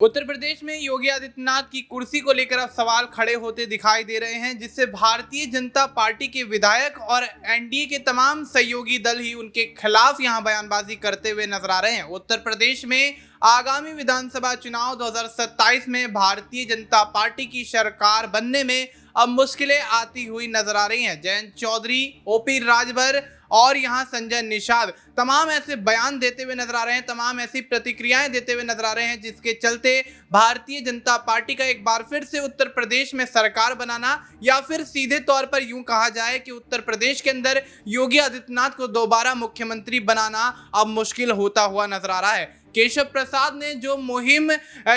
उत्तर प्रदेश में योगी आदित्यनाथ की कुर्सी को लेकर अब सवाल खड़े होते दिखाई दे रहे हैं, जिससे भारतीय जनता पार्टी के विधायक और एनडीए के तमाम सहयोगी दल ही उनके खिलाफ यहां बयानबाजी करते हुए नजर आ रहे हैं। उत्तर प्रदेश में आगामी विधानसभा चुनाव 2027 में भारतीय जनता पार्टी की सरकार बनने में अब मुश्किलें आती हुई नजर आ रही हैं। जयंत चौधरी, ओपी राजभर और यहां संजय निषाद तमाम ऐसे बयान देते हुए नजर आ रहे हैं, तमाम ऐसी प्रतिक्रियाएं देते हुए नजर आ रहे हैं, जिसके चलते भारतीय जनता पार्टी का एक बार फिर से उत्तर प्रदेश में सरकार बनाना, या फिर सीधे तौर पर यूं कहा जाए कि उत्तर प्रदेश के अंदर योगी आदित्यनाथ को दोबारा मुख्यमंत्री बनाना अब मुश्किल होता हुआ नजर आ रहा है। केशव प्रसाद ने जो मुहिम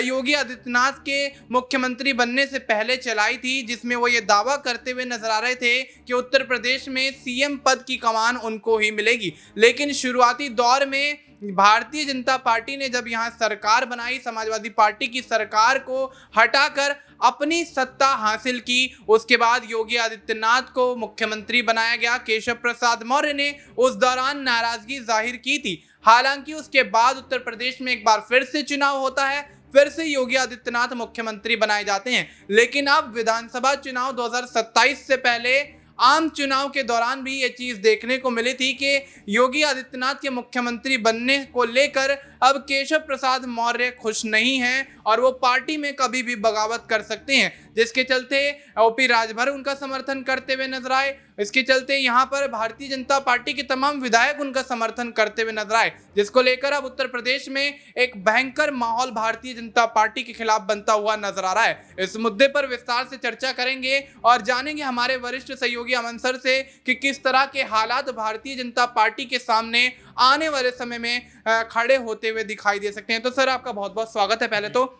योगी आदित्यनाथ के मुख्यमंत्री बनने से पहले चलाई थी, जिसमें वो ये दावा करते हुए नजर आ रहे थे कि उत्तर प्रदेश में सीएम पद की कमान उनको ही मिलेगी, लेकिन शुरुआती दौर में भारतीय जनता पार्टी ने जब यहाँ सरकार बनाई, समाजवादी पार्टी की सरकार को हटाकर अपनी सत्ता हासिल की, उसके बाद योगी आदित्यनाथ को मुख्यमंत्री बनाया गया। केशव प्रसाद मौर्य ने उस दौरान नाराजगी जाहिर की थी। हालांकि उसके बाद उत्तर प्रदेश में एक बार फिर से चुनाव होता है, फिर से योगी आदित्यनाथ मुख्यमंत्री बनाए जाते हैं। लेकिन अब विधानसभा चुनाव 2027 से पहले आम चुनाव के दौरान भी ये चीज देखने को मिली थी कि योगी आदित्यनाथ के मुख्यमंत्री बनने को लेकर अब केशव प्रसाद मौर्य खुश नहीं हैं और वो पार्टी में कभी भी बगावत कर सकते हैं, जिसके चलते ओपी राजभर उनका समर्थन करते हुए नजर आए। इसके चलते यहाँ पर भारतीय जनता पार्टी के तमाम विधायक उनका समर्थन करते हुए नजर आए, जिसको लेकर अब उत्तर प्रदेश में एक भयंकर माहौल भारतीय जनता पार्टी के खिलाफ बनता हुआ नजर आ रहा है। इस मुद्दे पर विस्तार से चर्चा करेंगे और जानेंगे हमारे वरिष्ठ सहयोगी अमन सर से कि किस तरह के हालात भारतीय जनता पार्टी के सामने आने वाले समय में खड़े होते हुए दिखाई दे सकते हैं। तो सर, आपका बहुत बहुत स्वागत है। पहले तो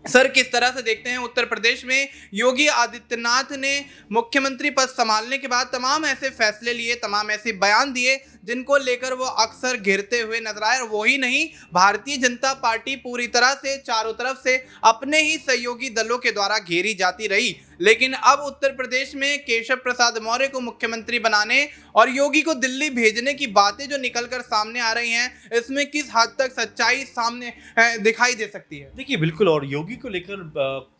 सर, किस तरह से देखते हैं उत्तर प्रदेश में योगी आदित्यनाथ ने मुख्यमंत्री पद संभालने के बाद तमाम ऐसे फैसले लिए, तमाम ऐसे बयान दिए जिनको लेकर वो अक्सर घिरते हुए नजर आए, और वही नहीं, भारतीय जनता पार्टी पूरी तरह से चारों तरफ से अपने ही सहयोगी दलों के द्वारा घेरी जाती रही। लेकिन अब उत्तर प्रदेश में केशव प्रसाद मौर्य को मुख्यमंत्री बनाने और योगी को दिल्ली भेजने की बातें जो निकलकर सामने आ रही हैं, इसमें किस हद तक सच्चाई सामने दिखाई दे सकती है? देखिए, बिल्कुल, और योगी को लेकर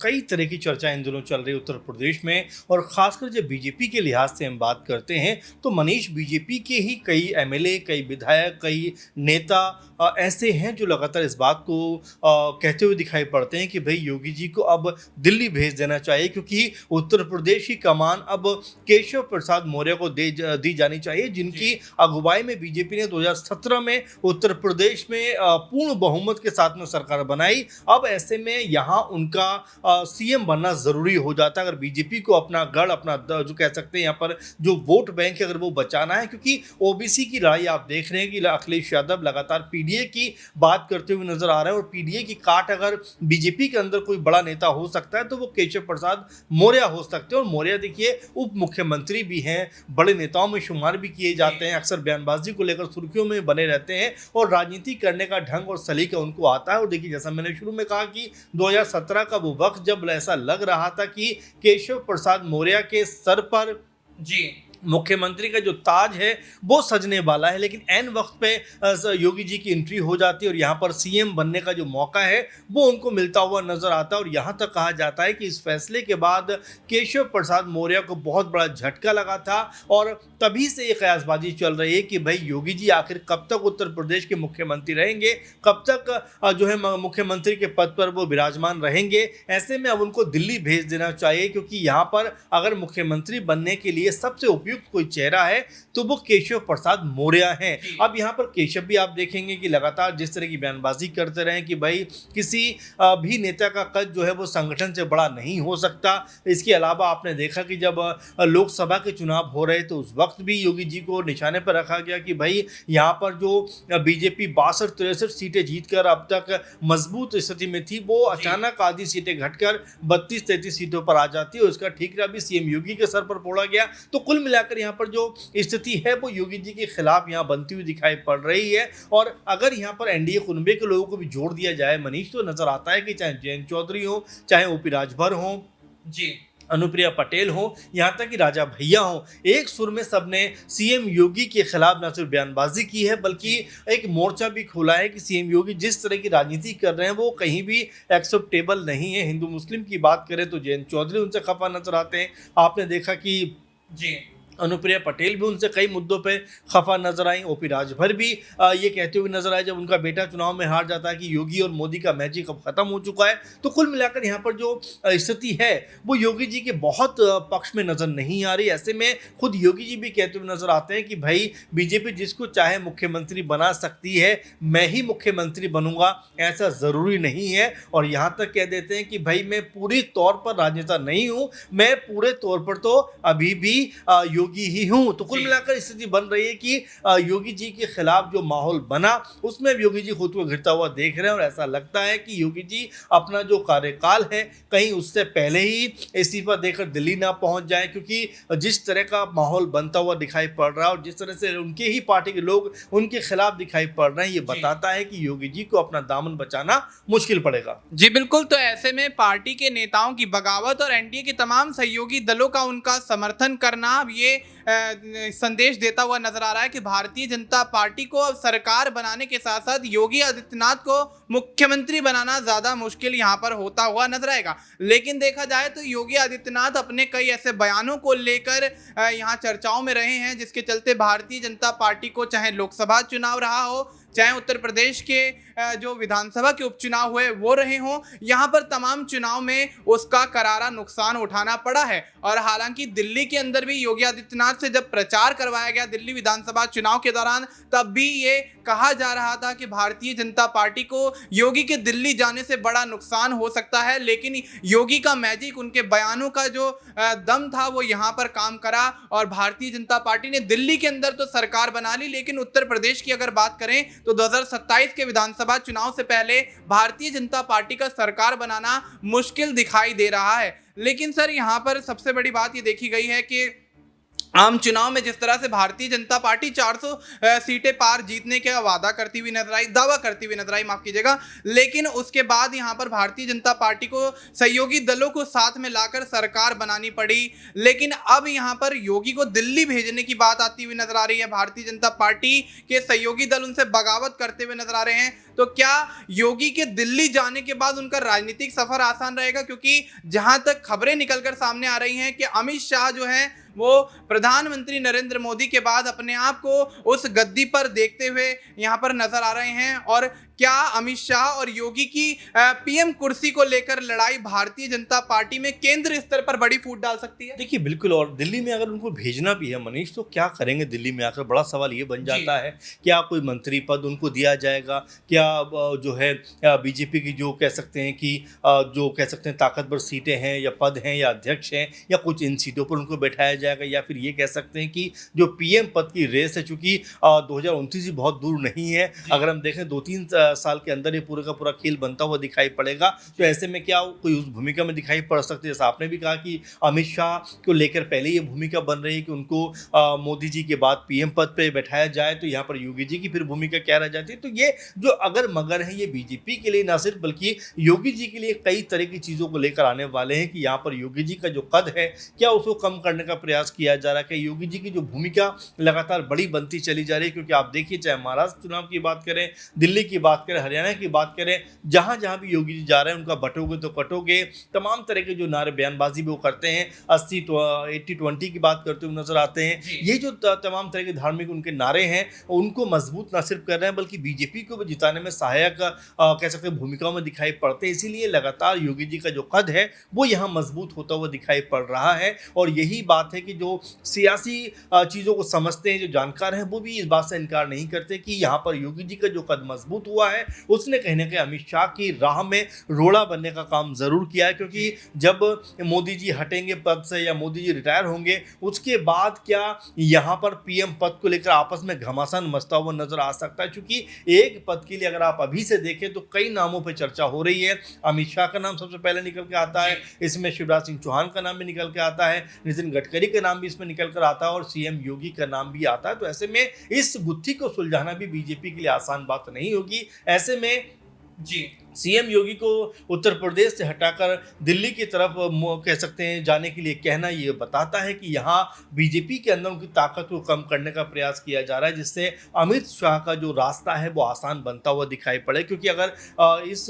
कई तरह की चर्चा इन दिनों चल रही है उत्तर प्रदेश में, और खासकर जब बीजेपी के लिहाज से हम बात करते हैं तो मनीष, बीजेपी के ही कई एमएलए, कई विधायक, कई नेता ऐसे हैं जो लगातार इस बात को कहते हुए दिखाई पड़ते हैं कि भाई योगी जी को अब दिल्ली भेज देना चाहिए, क्योंकि उत्तर प्रदेश की कमान अब केशव प्रसाद मौर्य को दी जानी चाहिए, जिनकी अगुवाई में बीजेपी ने 2017 में उत्तर प्रदेश में पूर्ण बहुमत के साथ में सरकार बनाई। अब ऐसे में यहाँ उनका सीएम बनना ज़रूरी हो जाता है, अगर बीजेपी को अपना गढ़, अपना जो कह सकते हैं यहाँ पर जो वोट बैंक है, अगर वो बचाना है। क्योंकि ओबीसी की लड़ाई आप देख रहे हैं कि अखिलेश यादव लगातार पीडीए की बात करते हुए नजर आ रहे हैं, और पीडीए की काट अगर बीजेपी के अंदर कोई बड़ा नेता हो सकता है तो वो केशव प्रसाद मौर्य हो सकते हैं। और मौर्य देखिए उप मुख्यमंत्री भी हैं, बड़े नेताओं में शुमार भी किए जाते हैं, अक्सर बयानबाजी को लेकर सुर्खियों में बने रहते हैं, और राजनीति करने का ढंग और सलीका उनको आता है। और देखिए, जैसा मैंने शुरू में कहा कि 2017 का वो वक्त जब ऐसा लग रहा था कि केशव प्रसाद मौर्य के सर पर मुख्यमंत्री का जो ताज है वो सजने वाला है, लेकिन ऐन वक्त पे योगी जी की एंट्री हो जाती है और यहाँ पर सीएम बनने का जो मौका है वो उनको मिलता हुआ नजर आता है। और यहाँ तक कहा जाता है कि इस फैसले के बाद केशव प्रसाद मौर्य को बहुत बड़ा झटका लगा था, और तभी से ये कयासबाजी चल रही है कि भाई योगी जी आखिर कब तक उत्तर प्रदेश के मुख्यमंत्री रहेंगे, कब तक जो है मुख्यमंत्री के पद पर वो विराजमान रहेंगे। ऐसे में अब उनको दिल्ली भेज देना चाहिए, क्योंकि यहाँ पर अगर मुख्यमंत्री बनने के लिए सबसे उपयुक्त कोई चेहरा है तो वो केशव प्रसाद मौर्य हैं। अब यहाँ पर केशव भी आप देखेंगे कि लगातार जिस तरह की बयानबाजी करते रहे कि भाई किसी भी नेता का कद जो है वो संगठन से बड़ा नहीं हो सकता। इसके अलावा आपने देखा कि जब लोकसभा के चुनाव हो रहे तो उस वक्त भी योगी जी को निशाने पर रखा गया कि भाई यहाँ पर जो बीजेपी 62-63 सीटें जीतकर अब तक मजबूत स्थिति में थी, वो अचानक आधी सीटें घटकर 32-33 सीटों पर आ जाती है, और इसका ठीकरा भी सीएम योगी के सर पर फोड़ा गया। तो कुल मिलाकर यहाँ पर जो स्थिति है वो योगी जी के खिलाफ यहाँ बनती हुई दिखाई पड़ रही है। और अगर यहाँ पर एनडीए कुनबे के लोगों को भी जोड़ दिया जाए मनीष, तो नजर आता है कि चाहे जयंत चौधरी हो, चाहे ओपी राजभर हो, अनुप्रिया पटेल हो, यहाँ तक कि राजा भैया हो, एक सुर में सबने सीएम योगी के खिलाफ न सिर्फ बयानबाजी की है बल्कि एक मोर्चा भी खोला है कि सीएम योगी जिस तरह की राजनीति कर रहे हैं वो कहीं भी एक्सेप्टेबल नहीं है। हिंदू मुस्लिम की बात करें तो जयंत चौधरी उनसे खफा नजर आते हैं। आपने देखा कि जी अनुप्रिया पटेल भी उनसे कई मुद्दों पे खफा नजर आई। ओपी राजभर भी ये कहते हुए नजर आए जब उनका बेटा चुनाव में हार जाता है कि योगी और मोदी का मैजिक अब खत्म हो चुका है। तो कुल मिलाकर यहाँ पर जो स्थिति है वो योगी जी के बहुत पक्ष में नजर नहीं आ रही। ऐसे में खुद योगी जी भी कहते हुए नजर आते हैं कि भाई बीजेपी जिसको चाहे मुख्यमंत्री बना सकती है, मैं ही मुख्यमंत्री बनूंगा ऐसा जरूरी नहीं है। और यहाँ तक कह देते हैं कि भाई मैं पूरी तौर पर राजनेता नहीं हूँ, मैं पूरे तौर पर तो अभी भी योगी ही हूं। तो कुल मिलाकर स्थिति बन रही है कि योगी जी के खिलाफ जो माहौल बना उसमें योगी जी खुद को घिरता हुआ देख रहे हैं और ऐसा लगता है कि योगी जी अपना जो कार्यकाल है कहीं उससे पहले ही इस्तीफा देकर दिल्ली ना पहुंच जाए, क्योंकि जिस तरह का माहौल बनता हुआ दिखाई पड़ रहा है और जिस तरह से उनके ही पार्टी के लोग उनके खिलाफ दिखाई पड़ रहे हैं, ये बताता है कि योगी जी को अपना दामन बचाना मुश्किल पड़ेगा। जी बिल्कुल। तो ऐसे में पार्टी के नेताओं की बगावत और एनडीए के तमाम सहयोगी दलों का उनका समर्थन करना अब ये संदेश देता हुआ नजर आ रहा है कि भारतीय जनता पार्टी को अब सरकार बनाने के साथ साथ योगी आदित्यनाथ को मुख्यमंत्री बनाना ज्यादा मुश्किल यहाँ पर होता हुआ नजर आएगा। लेकिन देखा जाए तो योगी आदित्यनाथ अपने कई ऐसे बयानों को लेकर यहाँ चर्चाओं में रहे हैं जिसके चलते भारतीय जनता पार्टी को चाहे लोकसभा चुनाव रहा हो, चाहे उत्तर प्रदेश के जो विधानसभा के उपचुनाव हुए वो रहे हों, यहाँ पर तमाम चुनाव में उसका करारा नुकसान उठाना पड़ा है। और हालांकि दिल्ली के अंदर भी योगी आदित्यनाथ से जब प्रचार करवाया गया दिल्ली विधानसभा चुनाव के दौरान, तब भी ये कहा जा रहा था कि भारतीय जनता पार्टी को योगी के दिल्ली जाने से बड़ा नुकसान हो सकता है। लेकिन योगी का मैजिक, उनके बयानों का जो दम था वो यहाँ पर काम करा और भारतीय जनता पार्टी ने दिल्ली के अंदर तो सरकार बना ली। लेकिन उत्तर प्रदेश की अगर बात करें तो 2027 के विधानसभा चुनाव से पहले भारतीय जनता पार्टी का सरकार बनाना मुश्किल दिखाई दे रहा है। लेकिन सर यहाँ पर सबसे बड़ी बात ये देखी गई है कि आम चुनाव में जिस तरह से भारतीय जनता पार्टी 400 सीटें पार जीतने का वादा करती हुई नजर आई, दावा करती हुई नजर आई, माफ कीजिएगा, लेकिन उसके बाद यहां पर भारतीय जनता पार्टी को सहयोगी दलों को साथ में लाकर सरकार बनानी पड़ी। लेकिन अब यहां पर योगी को दिल्ली भेजने की बात आती हुई नजर आ रही है। भारतीय जनता पार्टी के सहयोगी दल उनसे बगावत करते हुए नजर आ रहे हैं। तो क्या योगी के दिल्ली जाने के बाद उनका राजनीतिक सफर आसान रहेगा? क्योंकि जहां तक खबरें निकलकर सामने आ रही हैं कि अमित शाह जो है वो प्रधानमंत्री नरेंद्र मोदी के बाद अपने आप को उस गद्दी पर देखते हुए यहाँ पर नजर आ रहे हैं। और क्या अमित शाह और योगी की पीएम कुर्सी को लेकर लड़ाई भारतीय जनता पार्टी में केंद्र स्तर पर बड़ी फूट डाल सकती है? देखिए बिल्कुल, और दिल्ली में अगर उनको भेजना भी है मनीष, तो क्या करेंगे दिल्ली में आकर? बड़ा सवाल ये बन जाता है, क्या कोई मंत्री पद उनको दिया जाएगा? क्या जो है बीजेपी की जो कह सकते हैं कि जो कह सकते हैं ताकतवर सीटें हैं या पद हैं या अध्यक्ष हैं, या कुछ इन सीटों पर उनको बैठाया जाएगा? या फिर ये कह सकते हैं कि जो पीएम पद की रेस है, चूंकि 2029 ही बहुत दूर नहीं है, अगर हम देखें 2-3 साल के अंदर ये पूरा का पूरा खेल बनता हुआ दिखाई पड़ेगा। तो ऐसे में क्या कोई उस भूमिका में दिखाई पड़ सकती है? जैसा आपने भी कहा कि अमित शाह को लेकर पहले ये भूमिका बन रही है कि उनको मोदी जी के बाद पीएम पद पे बैठाया जाए, तो यहाँ पर योगी जी की फिर भूमिका क्या रह जाती है? तो ये जो अगर मगर है ये बीजेपी के लिए ना सिर्फ बल्कि योगी जी के लिए कई तरह की चीज़ों को लेकर आने वाले हैं कि यहाँ पर योगी जी का जो कद है क्या उसको कम करने का प्रयास किया जा रहा है? कि योगी जी की जो भूमिका लगातार बड़ी बनती चली जा रही है? क्योंकि आप देखिए, चाहे महाराष्ट्र चुनाव की बात करें, दिल्ली की बात करें, हरियाणा की बात करें, जहां जहां भी योगी जी जा रहे हैं उनका बटोगे तो कटोगे, तमाम तरह के जो नारे बयानबाजी भी वो करते हैं, 80-20 की बात करते हुए नजर आते हैं। ये जो तमाम तरह के धार्मिक उनके नारे हैं उनको मजबूत न सिर्फ कर रहे हैं बल्कि बीजेपी को भी जिताने में सहायक कह सकते हैं भूमिकाओं में दिखाई पड़ते हैं। इसीलिए लगातार योगी जी का जो कद है वो यहाँ मजबूत होता हुआ दिखाई पड़ रहा है। और यही बात है कि जो सियासी चीज़ों को समझते हैं, जो जानकार हैं, वो भी इस बात से इनकार नहीं करते कि यहाँ पर योगी जी का जो कद मजबूत हुआ है उसने कहीं ना कहीं अमित शाह की राह में रोड़ा बनने का काम जरूर किया है। क्योंकि जब मोदी जी हटेंगे पद से या मोदी जी रिटायर होंगे, उसके बाद क्या यहाँ पर पीएम पद को लेकर आपस में घमासान मचता हुआ नजर आ सकता है? क्योंकि एक पद के लिए अगर आप अभी से देखें तो कई नामों पर चर्चा हो रही है। अमित शाह का नाम सबसे पहले निकल के आता है, इसमें शिवराज सिंह चौहान का नाम भी निकल के आता है, नितिन गडकरी का नाम भी इसमें निकल कर आता है और सीएम योगी का नाम भी आता है। तो ऐसे में इस गुत्थी को सुलझाना भी बीजेपी के लिए आसान बात नहीं होगी। ऐसे में सीएम योगी को उत्तर प्रदेश से हटाकर दिल्ली की तरफ कह सकते हैं जाने के लिए कहना ये बताता है कि यहाँ बीजेपी के अंदर उनकी ताकत को कम करने का प्रयास किया जा रहा है, जिससे अमित शाह का जो रास्ता है वो आसान बनता हुआ दिखाई पड़े। क्योंकि अगर इस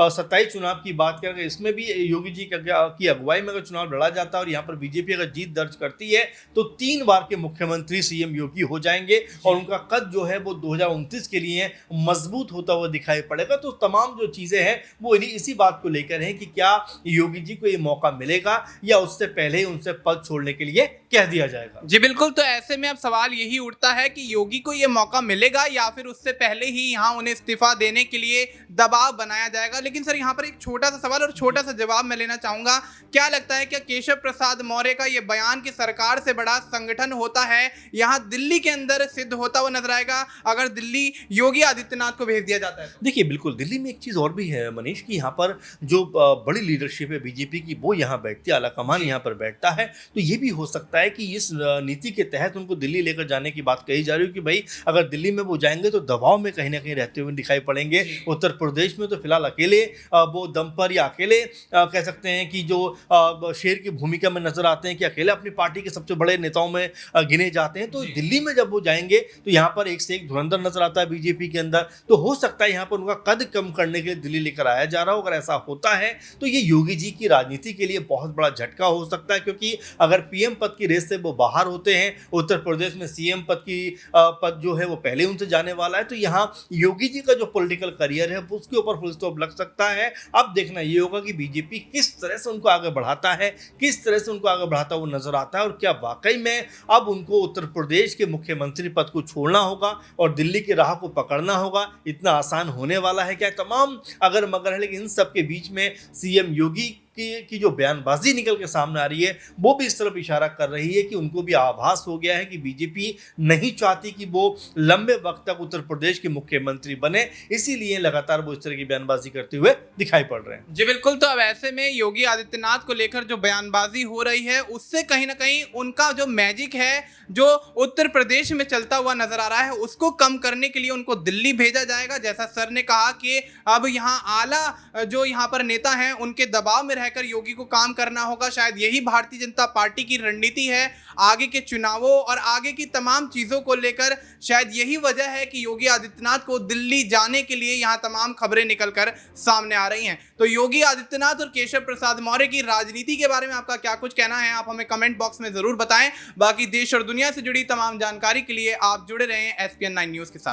27 चुनाव की बात करें, इसमें भी योगी जी की अगुवाई में अगर चुनाव लड़ा जाता है और यहाँ पर बीजेपी अगर जीत दर्ज करती है तो 3 बार के मुख्यमंत्री सीएम योगी हो जाएंगे और उनका कद जो है वो 2029 के लिए मजबूत होता हुआ दिखाई पड़ेगा। तो तमाम जो चीजें हैं वो इसी बात को लेकर है कि क्या योगी जी को ये मौका मिलेगा या उससे पहले ही उनसे पद छोड़ने के लिए कह दिया जाएगा। जी बिल्कुल, तो ऐसे में अब सवाल यही उठता है कि योगी को ये मौका मिलेगा या फिर उससे पहले ही यहाँ उन्हें इस्तीफा देने के लिए दबाव बनाया जाएगा। लेकिन सर यहाँ पर एक छोटा सा सवाल और छोटा सा जवाब मैं लेना चाहूंगा, क्या लगता है क्या केशव प्रसाद मौर्य का ये बयान कि सरकार से बड़ा संगठन होता है यहाँ दिल्ली के अंदर सिद्ध होता हुआ नजर आएगा अगर दिल्ली योगी आदित्यनाथ को भेज दिया जाता है? देखिए बिल्कुल, दिल्ली में एक चीज़ और भी है मनीष कि यहाँ पर जो बड़ी लीडरशिप है बीजेपी की वो यहाँ बैठती है, आलाकमान यहाँ पर बैठता है। तो ये भी हो सकता है कि इस नीति के तहत उनको दिल्ली लेकर जाने की बात कही जा रही है कि भाई अगर दिल्ली में वो जाएंगे तो दबाव में कहीं ना कहीं रहते हुए दिखाई पड़ेंगे। उत्तर प्रदेश में तो फिलहाल अकेले वो दम पर या अकेले कह सकते हैं कि जो शेर की भूमिका में नजर आते हैं कि अकेले अपनी पार्टी के सबसे बड़े नेताओं में गिने जाते हैं। तो दिल्ली में जब वो जाएंगे तो यहाँ पर एक से एक धुरंधर नजर आता है बीजेपी के अंदर। तो हो सकता है यहाँ पर उनका कद कम करने के लिए दिल्ली लेकर आया जा रहा हो। अगर ऐसा होता है तो ये योगी जी की राजनीति के लिए बहुत बड़ा झटका हो सकता है, क्योंकि अगर पीएम पद की रेस से वो बाहर होते हैं, उत्तर प्रदेश में सीएम पद जो है वो पहले उनसे जाने वाला है, तो यहाँ योगी जी का जो पॉलिटिकल करियर है उसके ऊपर फुल स्टॉप लग सकता है। अब देखना ये होगा कि बीजेपी किस तरह से उनको आगे बढ़ाता है, किस तरह से उनको आगे बढ़ाता हुआ नजर आता है और क्या वाकई में अब उनको उत्तर प्रदेश के मुख्यमंत्री पद को छोड़ना होगा और दिल्ली की राह को पकड़ना होगा। इतना आसान होने वाला है क्या? तमाम अगर मगर है, लेकिन इन सब के बीच में सीएम योगी की जो बयानबाजी निकल के सामने आ रही है वो भी इस तरफ इशारा कर रही है कि उनको भी आभास हो गया है कि बीजेपी नहीं चाहती कि वो लंबे वक्त तक उत्तर प्रदेश के मुख्यमंत्री बने, इसीलिए लगातार वो इस तरह की बयानबाजी करते हुए दिखाई पड़ रहे हैं। जी बिल्कुल, तो अब ऐसे में योगी आदित्यनाथ को लेकर जो बयानबाजी हो रही है उससे कहीं ना कहीं उनका जो मैजिक है जो उत्तर प्रदेश में चलता हुआ नजर आ रहा है उसको कम करने के लिए उनको दिल्ली भेजा जाएगा। जैसा सर ने कहा कि अब यहाँ आला जो यहाँ पर नेता हैं उनके दबाव में रहकर योगी को काम करना होगा। शायद यही भारतीय जनता पार्टी की रणनीति है आगे के चुनावों और आगे की तमाम चीजों को लेकर। शायद यही वजह है कि योगी आदित्यनाथ को दिल्ली जाने के लिए यहाँ तमाम खबरें निकलकर सामने आ रही हैं। तो योगी आदित्यनाथ और केशव प्रसाद मौर्य की राजनीति के बारे में आपका क्या कुछ कहना है, आप हमें कमेंट बॉक्स में जरूर बताएं। बाकी देश और दुनिया से जुड़ी तमाम जानकारी के लिए आप जुड़े रहें SPN9 न्यूज के साथ।